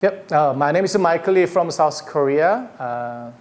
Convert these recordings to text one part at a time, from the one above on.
Yep, my name is Michael Lee from South Korea.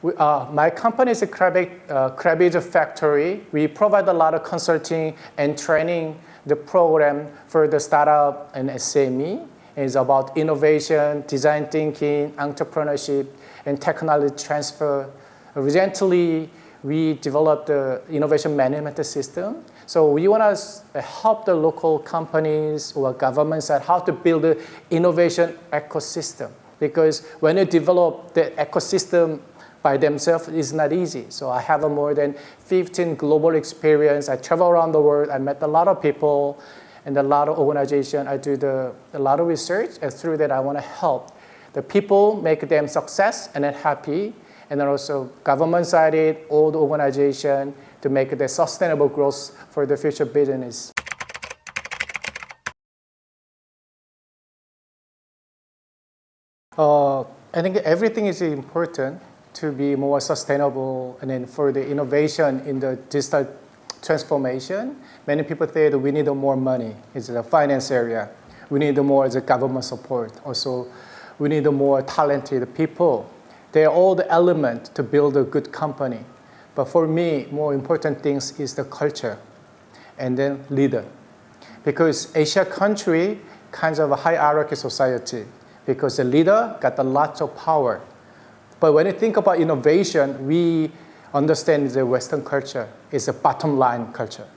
My company is a CreBiz factory. We provide a lot of consulting and training the program for the startup and SME. It's about innovation, design thinking, entrepreneurship, and technology transfer. Recently, we developed the innovation management system. So we want to help the local companies or governments at how to build the innovation ecosystem. Because when you develop the ecosystem by themselves, it's not easy. So I have more than 15 global experience. I travel around the world. I met a lot of people and a lot of organizations. I do a lot of research, and through that, I want to help the people, make them success and then happy, and then also government side, all the organization to make the sustainable growth for the future business. I think everything is important to be more sustainable, and then for the innovation in the digital transformation. Many people say that we need more money. It's the finance area. We need more as a government support. Also, we need more talented people. They are all the elements to build a good company. But for me, more important things is the culture and then leader. Because Asia country kinds of a hierarchy society because the leader got a lot of power. But when you think about innovation, we understand the Western culture is a bottom line culture.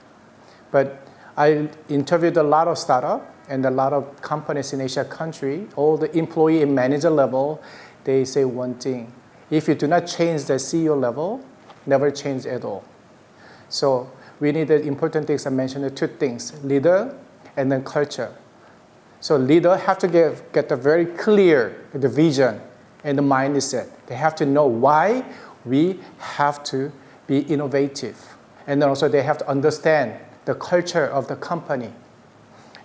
But I interviewed a lot of startups and a lot of companies in Asia country, all the employee and manager level, they say one thing. If you do not change the CEO level, never change at all. So we need the important things. I mentioned the two things, leader and then culture. So leader have to get a very clear the vision and the mindset. They have to know why we have to be innovative. And then also they have to understand the culture of the company.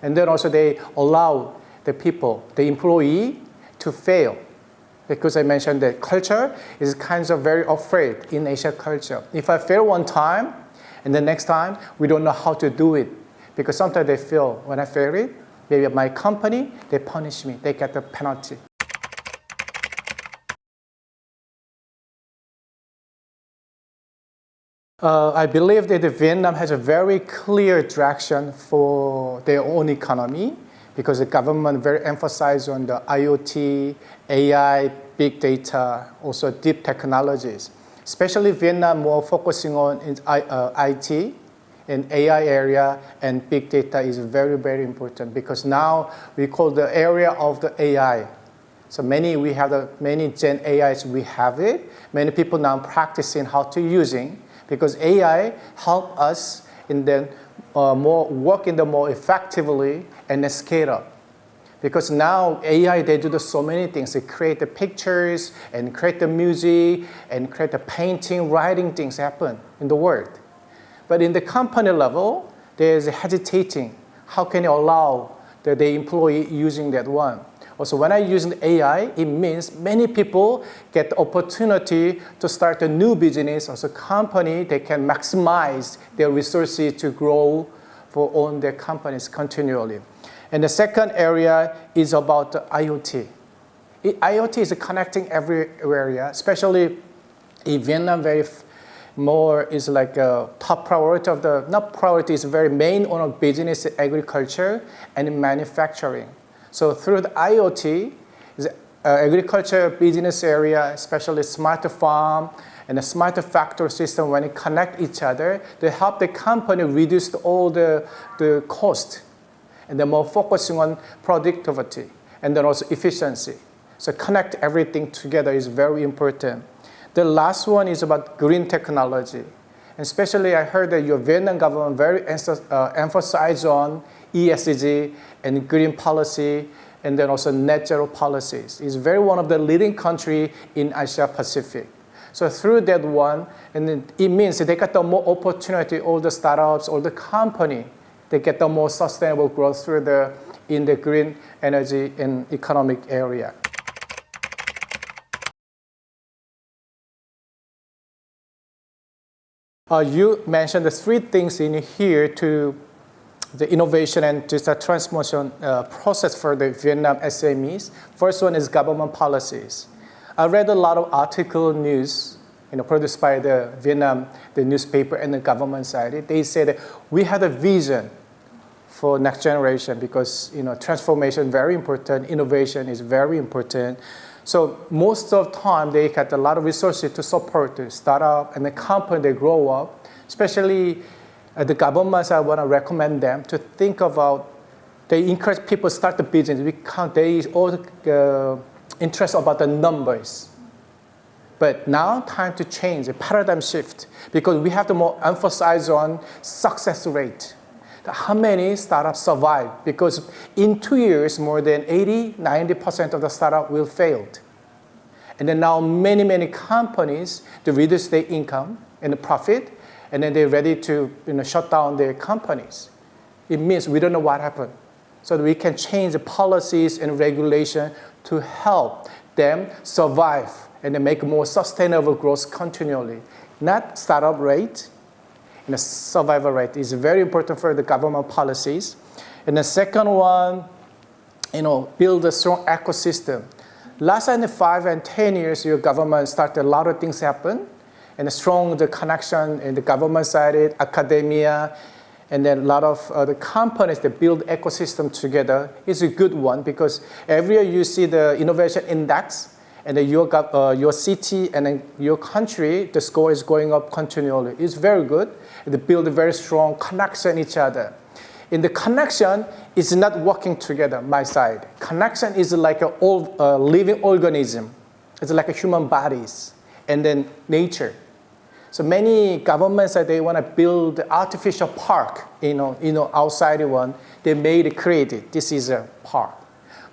And then also they allow the people, the employee to fail. Because I mentioned that culture is kind of very afraid in Asia culture. If I fail one time, and the next time, we don't know how to do it. Because sometimes they feel, when I fail it, maybe my company, they punish me, they get the penalty. I believe that Vietnam has a very clear direction for their own economy because the government very emphasized on the IoT, AI, big data, also deep technologies. Especially Vietnam more focusing on IT and AI area, and big data is very, very important because now we call the area of the AI. So we have many Gen AIs, we have it. Many people now practicing how to using because AI help us in the work in the more effectively and then scale up. Because now AI, they do so many things. They create the pictures and create the music and create the painting, writing things happen in the world. But in the company level, there's hesitating. How can you allow the employee using that one? Also, when I use AI, it means many people get the opportunity to start a new business. Also, company, they can maximize their resources to grow for own their companies continually. And the second area is about the IoT. IoT is connecting every area, especially in Vietnam, more is like a top priority of the, not priority, is very main on business, agriculture, and manufacturing. So through the IoT, agriculture business area, especially smart farm and a smart factory system, when it connect each other, they help the company reduce all the cost. And they're more focusing on productivity and then also efficiency. So connect everything together is very important. The last one is about green technology. And especially I heard that your Vietnam government very emphasize on ESG and green policy and then also net zero policies. It's very one of the leading country in Asia Pacific. So through that one, and then it means that they get the more opportunity, all the startups, all the company, they get the more sustainable growth through in the green energy and economic area. You mentioned the three things in here to the innovation and digital transformation process for the Vietnam SMEs. First one is government policies. I read a lot of article news, produced by the Vietnam, the newspaper and the government side. They say that we had a vision for next generation because transformation is very important, innovation is very important. So most of the time they get a lot of resources to support the startup and the company they grow up. Especially the governments, I want to recommend them to think about, they encourage people to start the business. They all interest about the numbers. But now time to change, a paradigm shift, because we have to more emphasize on success rate. How many startups survive? Because in 2 years, more than 80–90% of the startup will fail. And then now many companies, they reduce their income and the profit, and then they're ready to shut down their companies. It means we don't know what happened. So that we can change the policies and regulation to help them survive and then make more sustainable growth continually. Not startup rate, and the survival rate is very important for the government policies. And the second one, build a strong ecosystem. Last 5 and 10 years, your government started a lot of things happen, and the connection in the government side, academia, and then a lot of the companies that build ecosystem together is a good one because every year you see the innovation index, and then your city and then your country, the score is going up continually. It's very good. They build a very strong connection each other. In the connection, it's not working together, my side. Connection is like a living organism. It's like a human bodies and then nature. So many governments, they want to build artificial park, outside one. They create it. This is a park.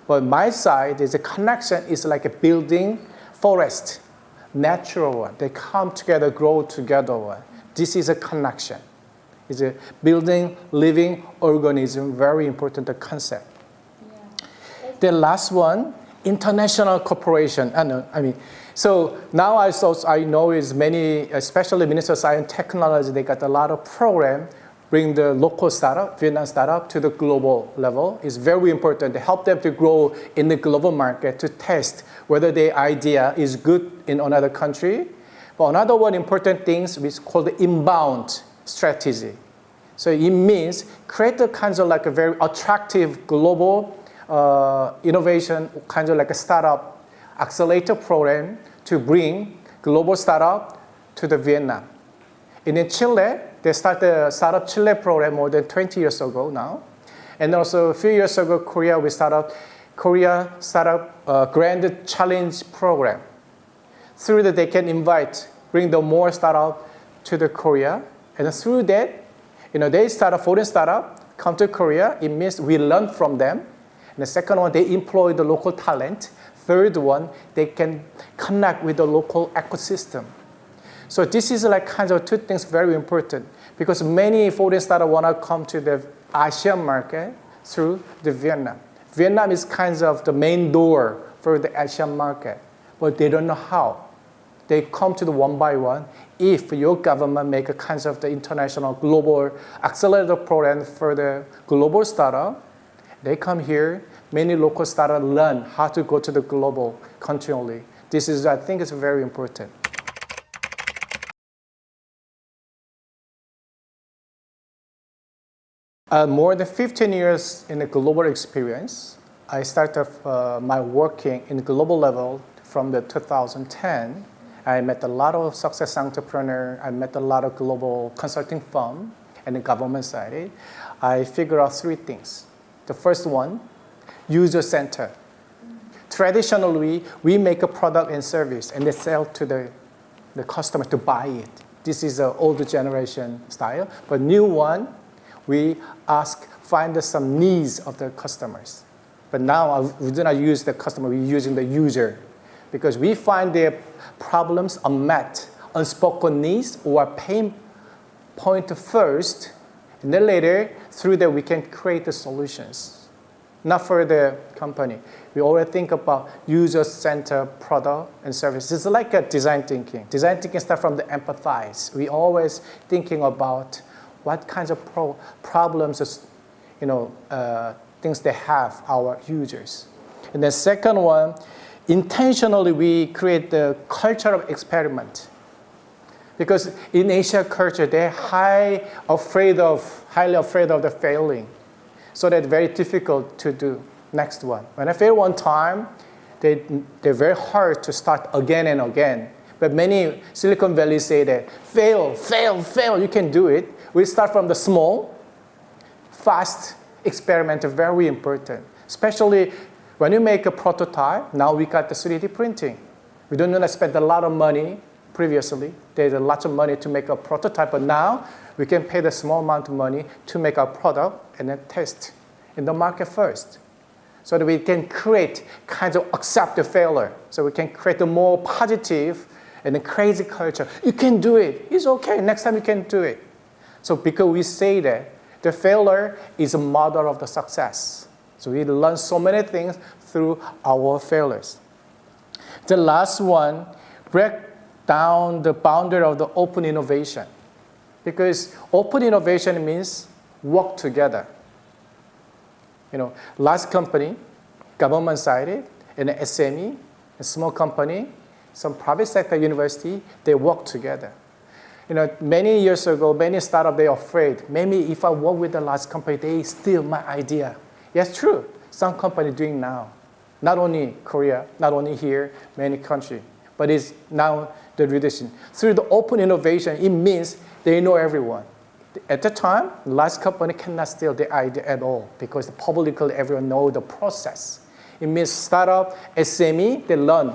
But my side is a connection is like a building forest, natural one. They come together, grow together one. This is a connection. It's a building, living organism, very important concept. Yeah. The last one, international cooperation. So now I know is many, especially Minister of Science and Technology, they got a lot of program bring the local startup, Vietnam startup, to the global level. It's very important to help them to grow in the global market, to test whether their idea is good in another country. But another one important thing is called the inbound strategy. So it means create a kind of like a very attractive global innovation, kind of like a startup accelerator program to bring global startup to the Vietnam. And in Chile, they started the Startup Chile program more than 20 years ago now. And also a few years ago, Korea, we started Korea Startup Grand Challenge program. Through that, they can bring the more startup to the Korea. And through that, they start a foreign startup, come to Korea. It means we learn from them. And the second one, they employ the local talent. Third one, they can connect with the local ecosystem. So this is like kind of two things very important because many foreign startups want to come to the Asian market through the Vietnam. Vietnam is kind of the main door for the Asian market, but they don't know how. They come to the one by one. If your government make a kind of the international global accelerator program for the global startup, they come here. Many local startups learn how to go to the global continually. This is, I think, is very important. More than 15 years in a global experience. I started my working in global level from the 2010. I met a lot of success entrepreneurs. I met a lot of global consulting firms and the government side. I figured out 3 things. The first one, user center. Traditionally, we make a product and service and they sell to the customer to buy it. This is an old generation style. But new one, we find some needs of the customers. But now we do not use the customer, we're using the user. Because we find their problems unmet, unspoken needs or pain point first, and then later, through that we can create the solutions. Not for the company. We always think about user-centered product and service. It's like a design thinking. Design thinking starts from the empathize. We always thinking about what kinds of problems things they have, our users. And the second one, intentionally we create the culture of experiment. Because in Asia culture, they're highly afraid of the failing. So that's very difficult to do. Next one. When I fail one time, they're very hard to start again and again. But many Silicon Valley say that fail, you can do it. We start from the small, fast experiment, very important. Especially when you make a prototype, now we got the 3D printing. We don't want to spend a lot of money previously. There's a lot of money to make a prototype, but now we can pay the small amount of money to make our product and then test in the market first. So that we can create kind of accept the failure. So we can create a more positive and a crazy culture. You can do it. It's okay. Next time you can do it. So because we say that the failure is a model of the success. So we learn so many things through our failures. The last one, break down the boundary of the open innovation. Because open innovation means work together. Large company, government-sided, and an SME, a small company, some private sector university, they work together. Many years ago, many startups, they're afraid. Maybe if I work with a large company, they steal my idea. Yes, true. Some companies doing now. Not only Korea, not only here, many countries. But it's now the tradition. Through the open innovation, it means they know everyone. At the time, large company cannot steal the idea at all because publicly everyone knows the process. It means startup, SME, they learn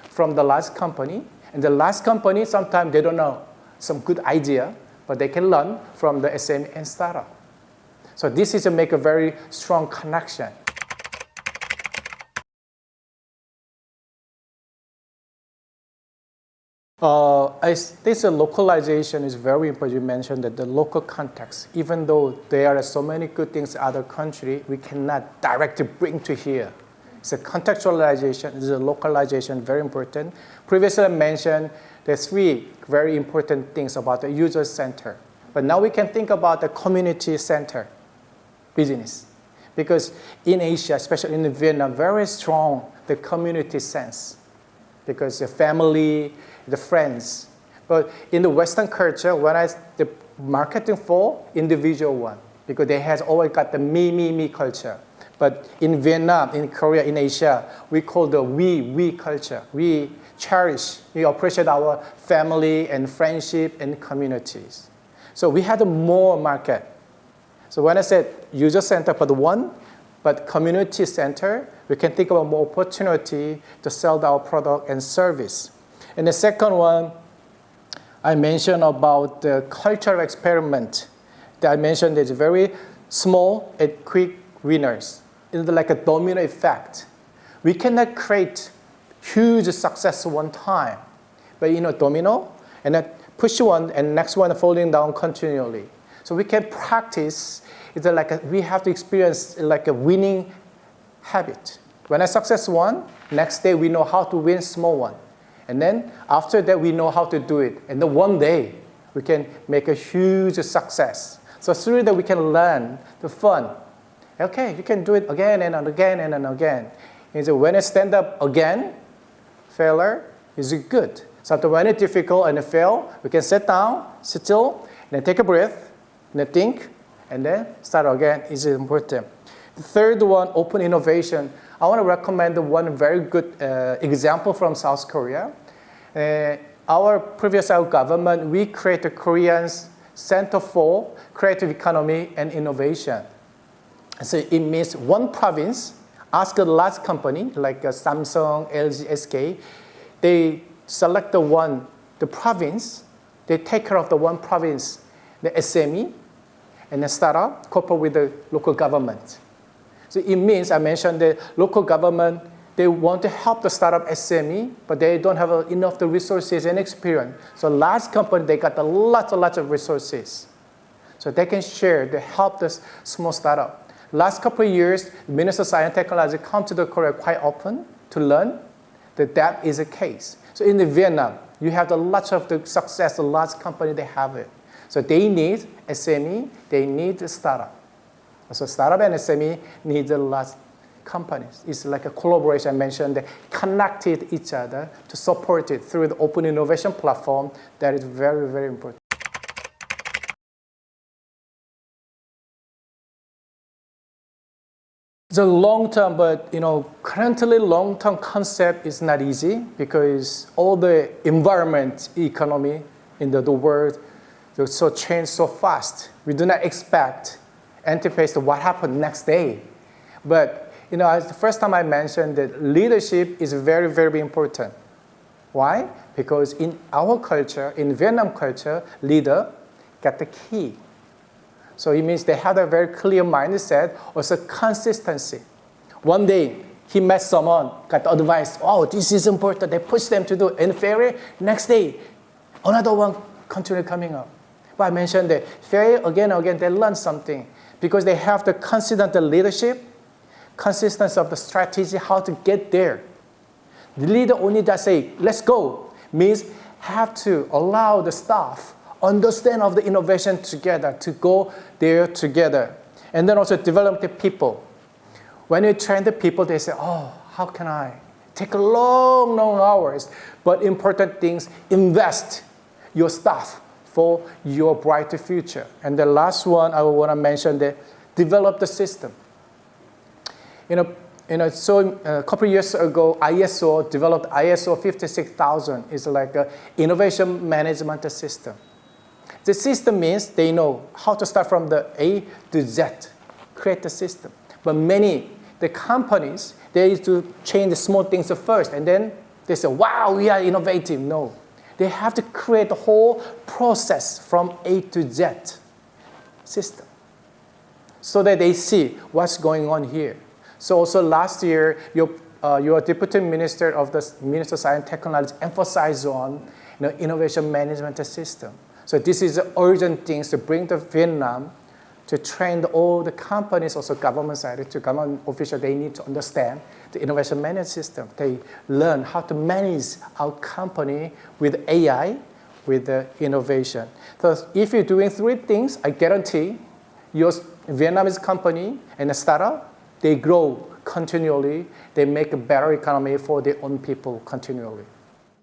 from the large company. And the large company, sometimes they don't know some good idea, but they can learn from the SME and startup. So this is to make a very strong connection. This localization is very important. You mentioned that the local context, even though there are so many good things in other countries, we cannot directly bring to here. It's a contextualization, it's a localization, very important. Previously I mentioned the three very important things about the user center. But now we can think about the community center business. Because in Asia, especially in Vietnam, very strong the community sense. Because the family, the friends. But in the Western culture, the marketing for individual one, because they has always got the me culture. But in Vietnam, in Korea, in Asia, we call the we culture. We cherish, we appreciate our family and friendship and communities. So we had more market. So when I said user center but community center, we can think about more opportunity to sell our product and service. And the second one, I mentioned about the cultural experiment. That I mentioned is very small and quick winners. It's like a domino effect. We cannot create huge success one time. But domino, and then push one and next one falling down continually. So we can practice, we have to experience like a winning habit. When I success one, next day we know how to win small one. And then after that, we know how to do it. And then one day, we can make a huge success. So through that, we can learn the fun. Okay, you can do it again and again and again. And so when I stand up again, failure is good. Sometimes when it's difficult and fail, we can sit down, sit still, and then take a breath, and then think, and then start again is important. The third one, open innovation. I want to recommend one very good example from South Korea. Our previous government, we created Korean's Center for Creative Economy and Innovation. So it means one province ask a large company like Samsung, LG, SK, they select the province, they take care of the one province, the SME, and then startup, cooperate with the local government. So it means, I mentioned the local government, they want to help the startup SME, but they don't have enough the resources and experience. So large company, they got a lot of resources. So they can share, they help the small startup. Last couple of years, the Minister of Science and Technology come to Korea quite often to learn that is the case. So in Vietnam, you have lots of the success, the large company, they have it. So they need SME, they need a startup. So startup and SME need a lot companies. It's like a collaboration I mentioned. They connected each other to support it through the open innovation platform. That is very, very important. The long-term, but currently long-term concept is not easy because all the environment, economy in the world, so change so fast. We do not expect, anticipate what happened next day. But as the first time I mentioned that leadership is very, very important. Why? Because in our culture, in Vietnam culture, leader got the key. So it means they have a very clear mindset, also consistency. One day, he met someone, got advice, oh, this is important, they push them to do it. And failure, next day, another one continue coming up. But I mentioned that failure, again and again, they learn something because they have the consistent leadership, consistency of the strategy, how to get there. The leader only does say, let's go, means have to allow the staff understand of the innovation together, to go there together. And then also develop the people. When you train the people, they say, oh, how can I? Take long, long hours. But important things, invest your staff for your brighter future. And the last one I want to mention, that develop the system. So a couple of years ago, ISO developed ISO 56000. It's like an innovation management system. The system means they know how to start from the A to Z, create the system. But the companies, they used to change the small things first, and then they say, wow, we are innovative. No, they have to create the whole process from A to Z system so that they see what's going on here. So also last year, your Deputy Minister of the Minister of Science and Technology emphasized on innovation management system. So this is urgent things to bring to Vietnam to train all the companies, also government side, to government officials, they need to understand the innovation management system. They learn how to manage our company with AI, with the innovation. So if you're doing three things, I guarantee your Vietnamese company and a startup, they grow continually. They make a better economy for their own people continually.